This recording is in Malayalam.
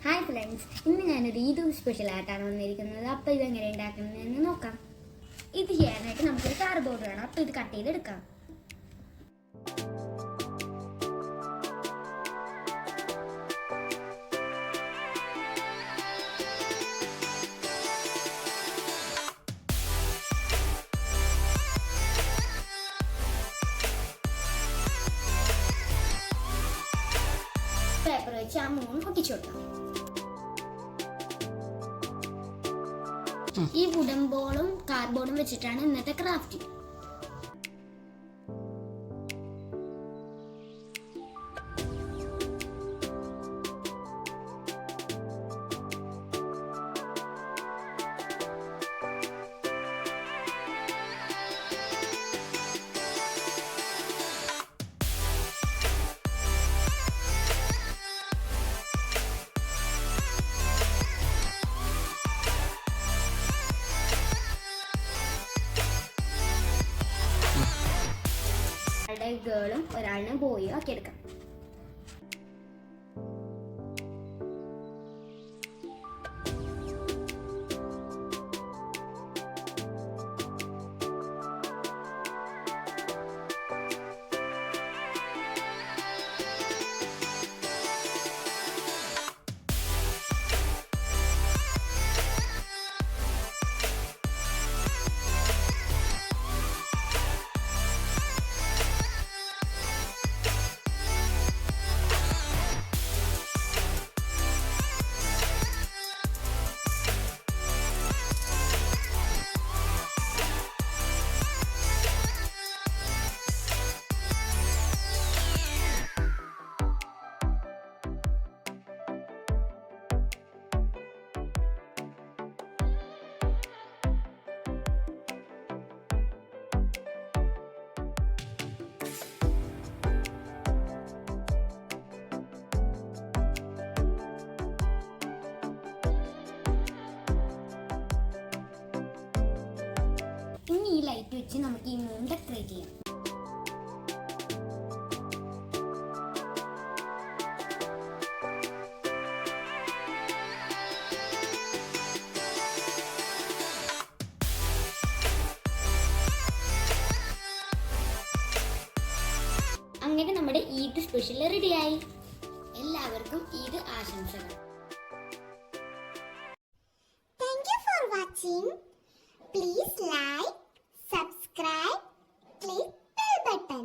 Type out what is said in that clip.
ഹായ് ഫ്രണ്ട്സ്, ഇന്ന് ഞാനൊരു ഈദ് സ്പെഷ്യൽ ആയിട്ടാണ് വന്നിരിക്കുന്നത്. അപ്പോൾ ഇതെങ്ങനെ ഉണ്ടാക്കുന്നതെന്ന് നോക്കാം. ഇത് ചെയ്യാനായിട്ട് നമുക്കൊരു കാർഡ്ബോർഡ് വേണം. അപ്പോൾ ഇത് കട്ട് ചെയ്തെടുക്കാം. പേപ്പർ വെച്ച് ആ മൂന്ന് ഒട്ടിച്ചു കൊടുക്കാം. ഈ വുഡൻ ബോളും കാർഡ്ബോർഡും വെച്ചിട്ടാണ് ഇന്നത്തെ ക്രാഫ്റ്റ്. ഗേളും ഒരാളിനെ ബോയും ആക്കി എടുക്കാം. ഇനി ഈ ലൈറ്റ് വെച്ച് നമുക്ക് ഈ മൂൺ ഡെക്കറേറ്റ് ചെയ്യാം. അങ്ങനെ നമ്മുടെ ഈദ് സ്പെഷ്യൽ റെഡിയായി. എല്ലാവർക്കും ഈദ് ആശംസകൾ. Thank you for watching. Please like, subscribe, click bell button.